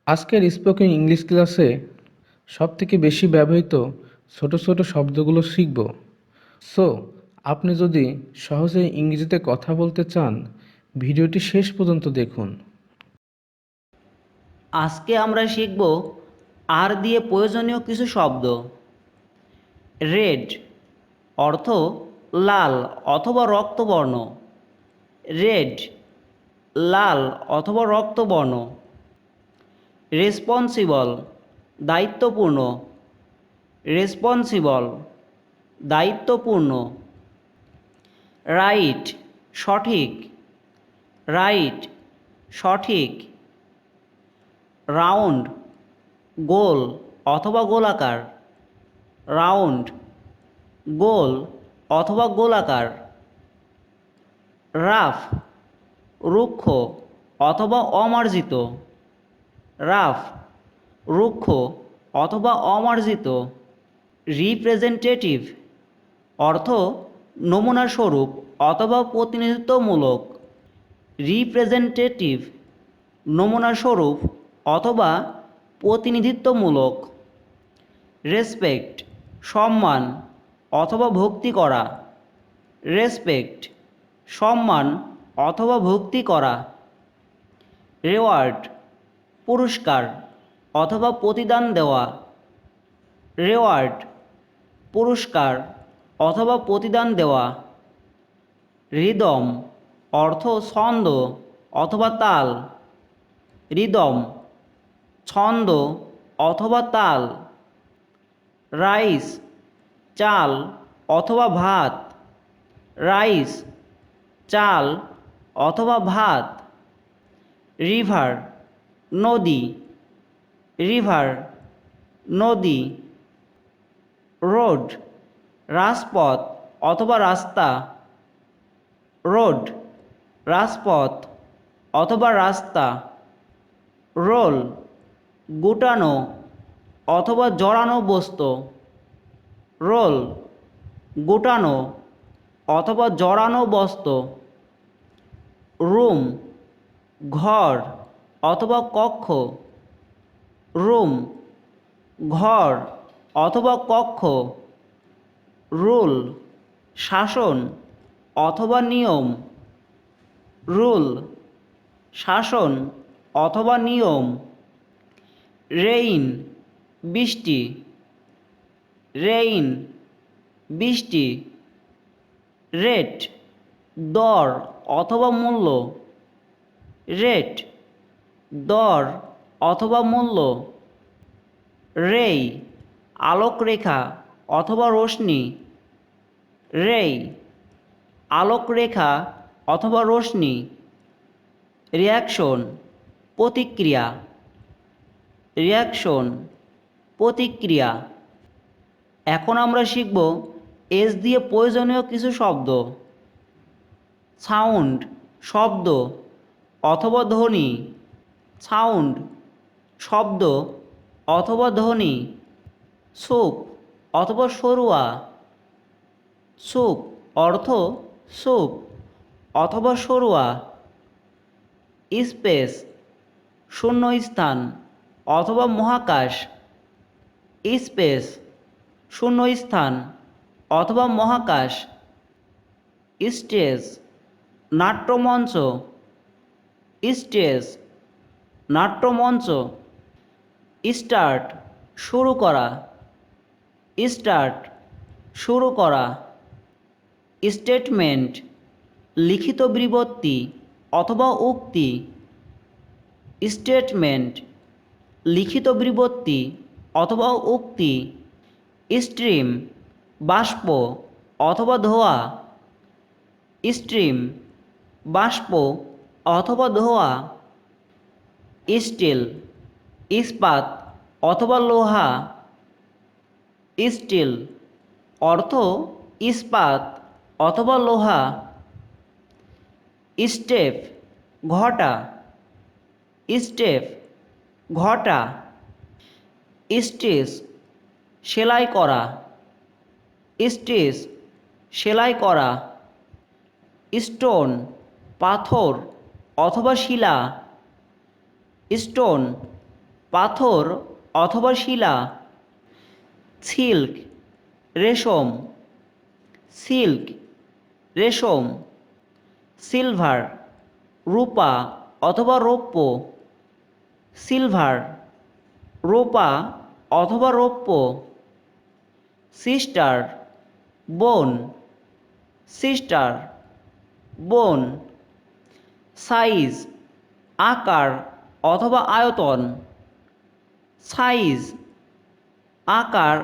আজকের spoken English ক্লাসে সবথেকে বেশি ব্যবহৃত ছোট ছোট শব্দগুলো শিখব। সো আপনি যদি সহজে ইংরেজিতে কথা বলতে চান, ভিডিওটি শেষ পর্যন্ত দেখুন। আজকে আমরা শিখব আর দিয়ে প্রয়োজনীয় কিছু শব্দ। রেড অর্থ লাল অথবা রক্তবর্ণ। রেড লাল অথবা রক্তবর্ণ। রেসপন্সিবল দায়িত্বপূর্ণ। রেসপন্সিবল দায়িত্বপূর্ণ। রাইট সঠিক। রাইট সঠিক। রাউন্ড গোল অথবা গোলাকার। রাউন্ড গোল অথবা গোলাকার। রাফ রুক্ষ অথবা অমার্জিত। রাফ রুক্ষ অথবা অমার্জিত। রিপ্রেজেন্টেটিভ অর্থ নমুনা স্বরূপ অথবা প্রতিনিধিত্বমূলক। রিপ্রেজেন্টেটিভ নমুনা স্বরূপ অথবা প্রতিনিধিত্বমূলক। রেসপেক্ট সম্মান অথবা ভক্তি করা। রেসপেক্ট সম্মান অথবা ভক্তি করা। রেওয়ার্ড পুরস্কার অথবা প্রতিদান দেওয়া। রেওয়ার্ড পুরস্কার অথবা প্রতিদান দেওয়া। রিদম অর্থ ছন্দ অথবা তাল। রিদম ছন্দ অথবা তাল। রাইস চাল অথবা ভাত। রাইস চাল অথবা ভাত। রিভার নদী। রিভার নদী। রোড রাজপথ অথবা রাস্তা। রোড রাজপথ অথবা রাস্তা। রোল গুটানো অথবা জড়ানো বস্তু। রোল গুটানো অথবা জড়ানো বস্তু। রুম ঘর অথবা কক্ষ। রুম ঘর অথবা কক্ষ। রুল শাসন অথবা নিয়ম। রুল শাসন অথবা নিয়ম। রেইন বৃষ্টি। রেইন বৃষ্টি। রেট দর অথবা মূল্য। রেট দর অথবা মূল্য। রেই আলোকরেখা অথবা রশ্মি। রেই আলোকরেখা অথবা রশ্মি। রিয়াকশন প্রতিক্রিয়া। রিয়াকশন প্রতিক্রিয়া। এখন আমরা শিখব এস দিয়ে প্রয়োজনীয় কিছু শব্দ। সাউন্ড শব্দ অথবা ধ্বনি। সাউন্ড শব্দ অথবা ধ্বনি। স্যুপ অথবা সরুয়া। স্যুপ অর্থ স্যুপ অথবা সরুয়া। স্পেস শূন্যস্থান অথবা মহাকাশ। স্পেস শূন্যস্থান অথবা মহাকাশ। স্টেজ নাট্যমঞ্চ। স্টেজ নাট্যমঞ্চ। স্টার্ট শুরু করা। স্টার্ট শুরু করা। স্টেটমেন্ট লিখিত বিবৃতি অথবা উক্তি। স্টেটমেন্ট লিখিত বিবৃতি অথবা উক্তি। স্ট্রিম বাষ্প অথবা ধোঁয়া। স্ট্রিম বাষ্প অথবা ধোঁয়া। স্টিল ইস্পাত অথবা লোহা। স্টিল অর্থ ইস্পাত অথবা লোহা। স্টেপ ঘটা। স্টেপ ঘটা। স্টিচ সেলাই করা। স্টিচ সেলাই করা। স্টোন পাথর অথবা শিলা। স্টোন পাথর অথবা শিলা। সিল্ক রেশম, সিল্ক রেশম। সিলভার রূপা অথবা রৌপ্য, সিলভার রূপা অথবা রৌপ্য। সিস্টার বোন, সিস্টার বোন। সাইজ আকার অথবা আয়তন, সাইজ আকার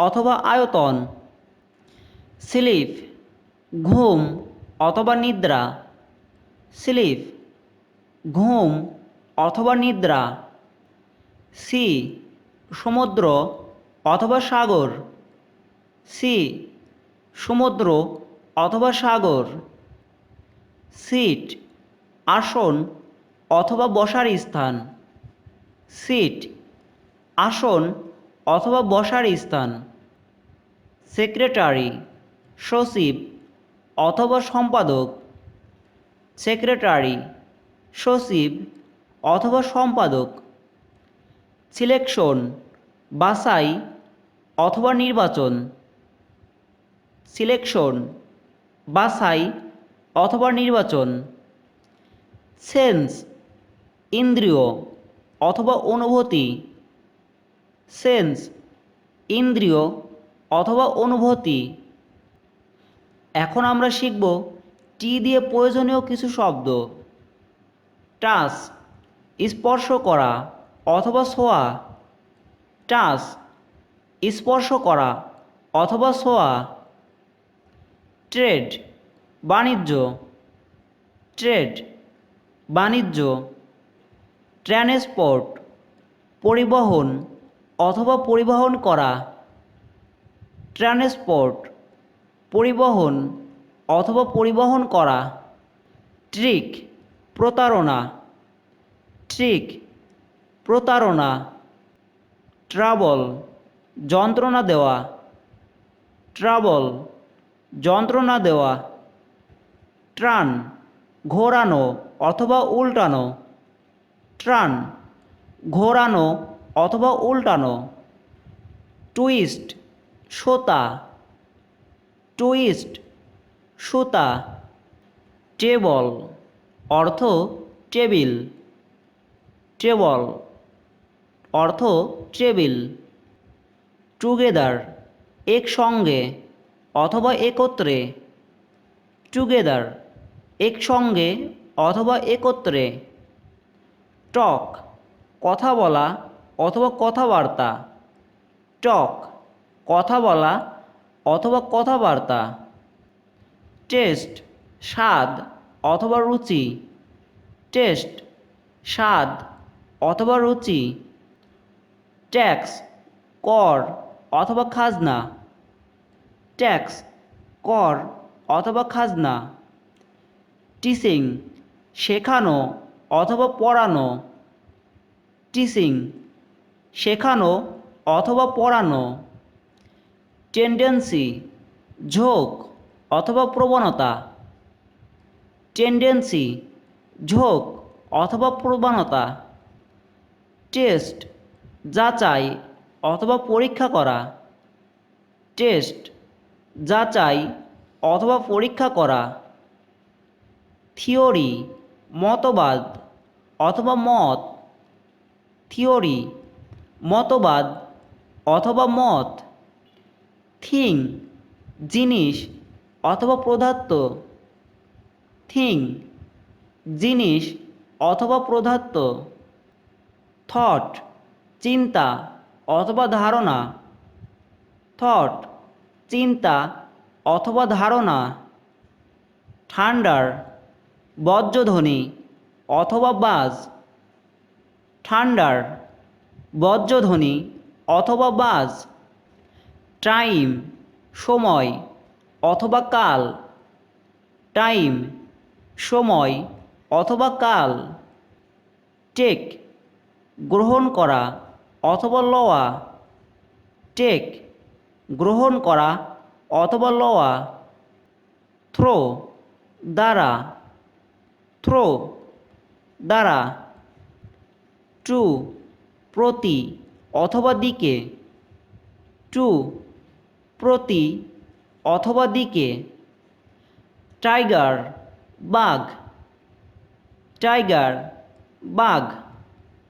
অথবা আয়তন। স্লিপ ঘুম অথবা নিদ্রা, স্লিপ ঘুম অথবা নিদ্রা। সি সমুদ্র অথবা সাগর, সি সমুদ্র অথবা সাগর। সিট আসন অথবা বসার স্থান, সিট আসন অথবা বসার স্থান। সেক্রেটারি সচিব অথবা সম্পাদক, সেক্রেটারি সচিব অথবা সম্পাদক। সিলেকশন বাছাই অথবা নির্বাচন, সিলেকশন বাছাই অথবা নির্বাচন। সেন্স ইন্দ্রিয় অথবা অনুভূতি, সেন্স ইন্দ্রিয় অথবা অনুভূতি। এখন আমরা শিখব টি দিয়ে প্রয়োজনীয় কিছু শব্দ। টাচ স্পর্শ করা অথবা ছোঁয়া, টাচ স্পর্শ করা অথবা ছোঁয়া। ট্রেড বাণিজ্য, ট্রেড বাণিজ্য। ট্রান্সপোর্ট পরিবহন অথবা পরিবহন করা, ট্রান্সপোর্ট পরিবহন অথবা পরিবহন করা। ট্রিক প্রতারণা, ট্রিক প্রতারণা। ট্রাবল যন্ত্রণা দেওয়া, ট্রাবল যন্ত্রণা দেওয়া। ট্রান ঘোরানো অথবা উল্টানো, ট্রান ঘোরানো অথবা উল্টানো। টুইস্ট সুতা, টুইস্ট সুতা। টেবল অর্থ টেবিল, টেবল অর্থ টেবিল। টুগেদার একসঙ্গে অথবা একত্রে, টুগেদার একসঙ্গে অথবা একত্রে। টক কথা বলা অথবা কথাবার্তা, টক কথা বলা অথবা কথাবার্তা। টেস্ট স্বাদ অথবা রুচি, টেস্ট স্বাদ অথবা রুচি। ট্যাক্স কর অথবা খাজনা, ট্যাক্স কর অথবা খাজনা। টিচিং শেখানো অথবা পড়ানো, টিচিং শেখানো অথবা পড়ানো। টেন্ডেন্সি ঝোঁক অথবা প্রবণতা, টেন্ডেন্সি ঝোঁক অথবা প্রবণতা। টেস্ট যাচাই অথবা পরীক্ষা করা, টেস্ট যাচাই অথবা পরীক্ষা করা। থিওরি মতবাদ অথবা মত, থিওরি মতবাদ অথবা মত। থিং জিনিস অথবা পদার্থ, থিং জিনিস অথবা পদার্থ। থট চিন্তা অথবা ধারণা, থট চিন্তা অথবা ধারণা। থান্ডার বজ্রধ্বনি অথবা বাজ, থান্ডার বজ্রধ্বনি অথবা বাজ। টাইম সময় অথবা কাল, টাইম সময় অথবা কাল। টেক গ্রহণ করা অথবা লওয়া, টেক গ্রহণ করা অথবা লওয়া। থ্রো দ্বারা, থ্রো দ্বারা। টু প্রতি অথবা দিকে, টু প্রতি অথবা দিকে, টাইগার বাঘ, টাইগার বাঘ।